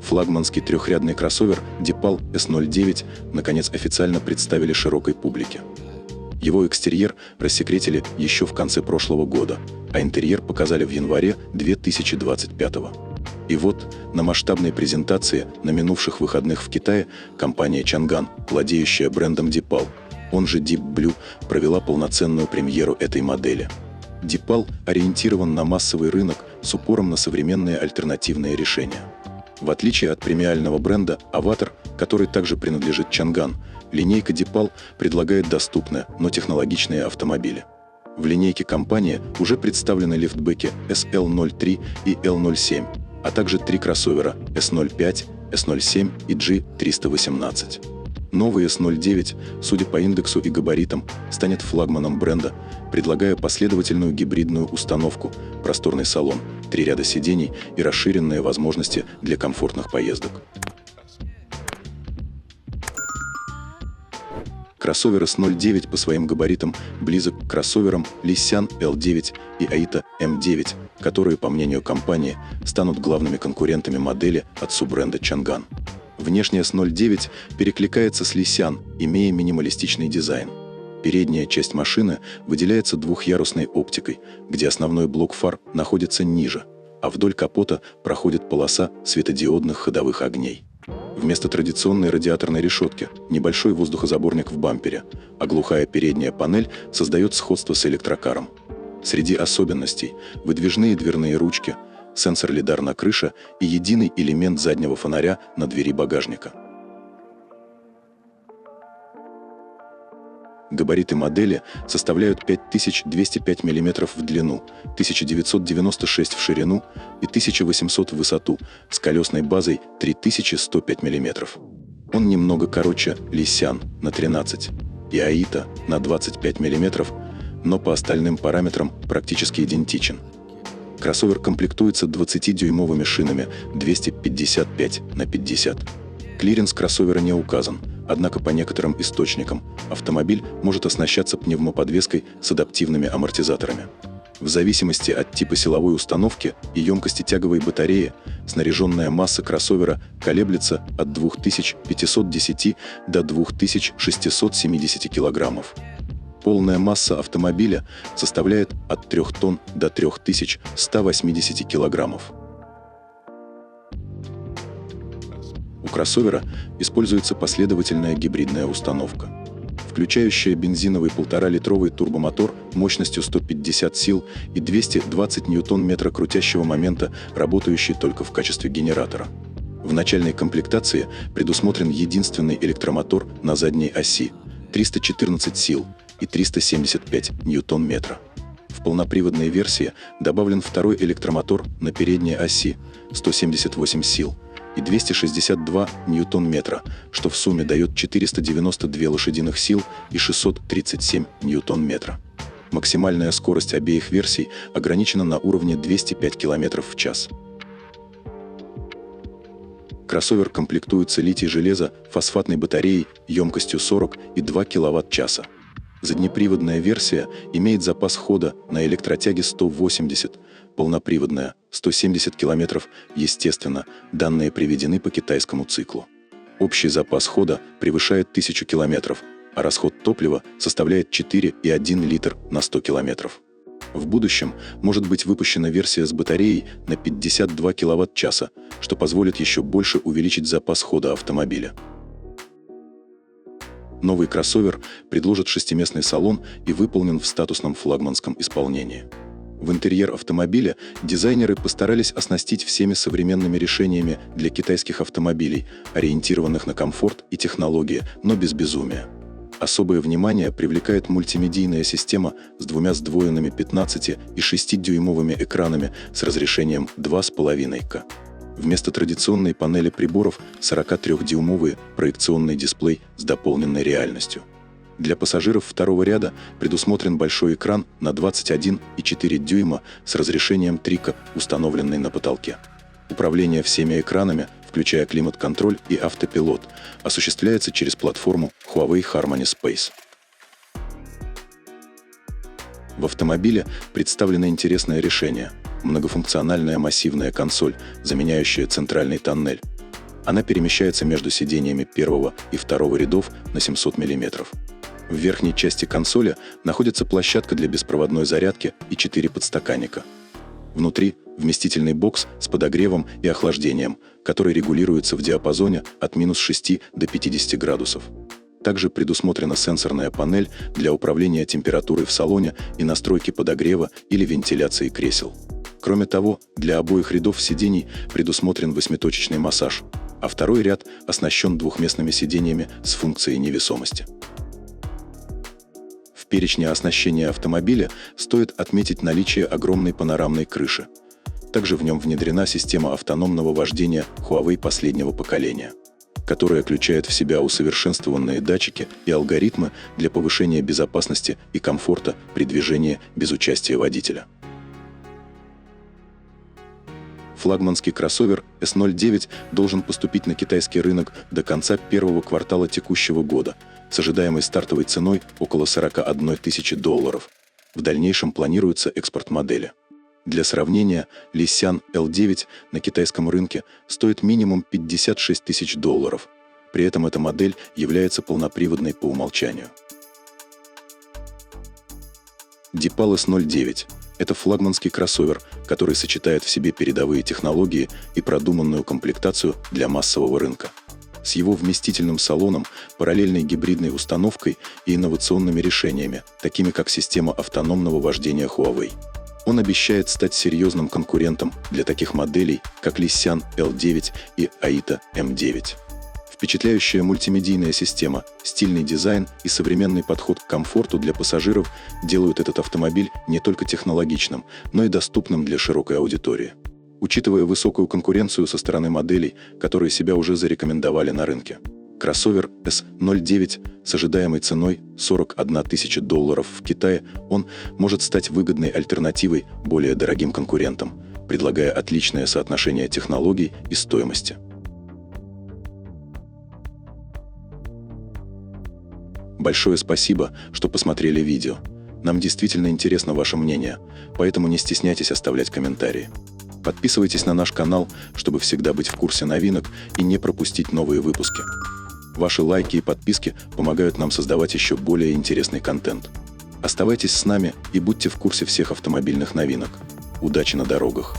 флагманский трехрядный кроссовер DePaul S09 наконец официально представили широкой публике. Его экстерьер рассекретили еще в конце прошлого года, а интерьер показали в январе 2025 года. И вот, на масштабной презентации на минувших выходных в Китае компания Changan, владеющая брендом DePaul, он же Deep Blue, провела полноценную премьеру этой модели. DePaul ориентирован на массовый рынок с упором на современные альтернативные решения. В отличие от премиального бренда Avatar, который также принадлежит Changan, линейка DePaul предлагает доступные, но технологичные автомобили. В линейке компании уже представлены лифтбеки SL03 и L07, а также три кроссовера S05, S07 и G318. Новый S09, судя по индексу и габаритам, станет флагманом бренда, предлагая последовательную гибридную установку, просторный салон, 3 ряда сидений и расширенные возможности для комфортных поездок. Кроссовер S09 по своим габаритам близок к кроссоверам Nissan L9 и Aita M9, которые, по мнению компании, станут главными конкурентами модели от суббренда Changan. Внешне S09 перекликается с Nissan, имея минималистичный дизайн. Передняя часть машины выделяется двухъярусной оптикой, где основной блок фар находится ниже, а вдоль капота проходит полоса светодиодных ходовых огней. Вместо традиционной радиаторной решетки – небольшой воздухозаборник в бампере, а глухая передняя панель создает сходство с электрокаром. Среди особенностей – выдвижные дверные ручки, сенсор лидар на крыше и единый элемент заднего фонаря на двери багажника. Габариты модели составляют 5205 мм в длину, 1996 в ширину и 1800 в высоту, с колесной базой 3105 мм. Он немного короче Nissan на 13 и Aita на 25 мм, но по остальным параметрам практически идентичен. Кроссовер комплектуется 20-дюймовыми шинами 255/50. Клиренс кроссовера не указан, однако по некоторым источникам автомобиль может оснащаться пневмоподвеской с адаптивными амортизаторами. В зависимости от типа силовой установки и емкости тяговой батареи, снаряженная масса кроссовера колеблется от 2510 до 2670 кг. Полная масса автомобиля составляет от 3 тонн до 3180 кг. У кроссовера используется последовательная гибридная установка, включающая бензиновый 1,5-литровый турбомотор мощностью 150 сил и 220 ньютон-метра крутящего момента, работающий только в качестве генератора. В начальной комплектации предусмотрен единственный электромотор на задней оси – 314 сил и 375 ньютон-метра. В полноприводной версии добавлен второй электромотор на передней оси – 178 сил и 262 ньютон-метра, что в сумме дает 492 лошадиных сил и 637 ньютон-метра. Максимальная скорость обеих версий ограничена на уровне 205 км в час. Кроссовер комплектуется литий-железо-фосфатной батареей емкостью 42 кВт-часа. Заднеприводная версия имеет запас хода на электротяге 180, полноприводная – 170 км, естественно, данные приведены по китайскому циклу. Общий запас хода превышает 1000 км, а расход топлива составляет 4,1 литр на 100 км. В будущем может быть выпущена версия с батареей на 52 кВт-часа, что позволит еще больше увеличить запас хода автомобиля. Новый кроссовер предложит шестиместный салон и выполнен в статусном флагманском исполнении. В интерьер автомобиля дизайнеры постарались оснастить всеми современными решениями для китайских автомобилей, ориентированных на комфорт и технологии, но без безумия. Особое внимание привлекает мультимедийная система с двумя сдвоенными 15 и 6-дюймовыми экранами с разрешением 2,5К. Вместо традиционной панели приборов 43-дюймовый проекционный дисплей с дополненной реальностью. Для пассажиров второго ряда предусмотрен большой экран на 21,4 дюйма с разрешением 3К, установленный на потолке. Управление всеми экранами, включая климат-контроль и автопилот, осуществляется через платформу Huawei Harmony Space. В автомобиле представлено интересное решение – многофункциональная массивная консоль, заменяющая центральный тоннель. Она перемещается между сидениями первого и второго рядов на 700 мм. В верхней части консоли находится площадка для беспроводной зарядки и 4 подстаканника. Внутри вместительный бокс с подогревом и охлаждением, который регулируется в диапазоне от -6 до 50 градусов. Также предусмотрена сенсорная панель для управления температурой в салоне и настройки подогрева или вентиляции кресел. Кроме того, для обоих рядов сидений предусмотрен 8-точечный массаж, а второй ряд оснащен двухместными сидениями с функцией невесомости. В перечне оснащения автомобиля стоит отметить наличие огромной панорамной крыши. Также в нем внедрена система автономного вождения Huawei последнего поколения, которая включает в себя усовершенствованные датчики и алгоритмы для повышения безопасности и комфорта при движении без участия водителя. Флагманский кроссовер S09 должен поступить на китайский рынок до конца первого квартала текущего года с ожидаемой стартовой ценой около $41 тысячи. В дальнейшем планируется экспорт модели. Для сравнения, Lissan L9 на китайском рынке стоит минимум $56 тысяч. При этом эта модель является полноприводной по умолчанию. Deepal S09 – это флагманский кроссовер, который сочетает в себе передовые технологии и продуманную комплектацию для массового рынка. С его вместительным салоном, параллельной гибридной установкой и инновационными решениями, такими как система автономного вождения Huawei. Он обещает стать серьезным конкурентом для таких моделей, как Lissan L9 и AITA M9. Впечатляющая мультимедийная система, стильный дизайн и современный подход к комфорту для пассажиров делают этот автомобиль не только технологичным, но и доступным для широкой аудитории. Учитывая высокую конкуренцию со стороны моделей, которые себя уже зарекомендовали на рынке, кроссовер S09 с ожидаемой ценой $41 тысяча в Китае, он может стать выгодной альтернативой более дорогим конкурентам, предлагая отличное соотношение технологий и стоимости. Большое спасибо, что посмотрели видео. Нам действительно интересно ваше мнение, поэтому не стесняйтесь оставлять комментарии. Подписывайтесь на наш канал, чтобы всегда быть в курсе новинок и не пропустить новые выпуски. Ваши лайки и подписки помогают нам создавать еще более интересный контент. Оставайтесь с нами и будьте в курсе всех автомобильных новинок. Удачи на дорогах!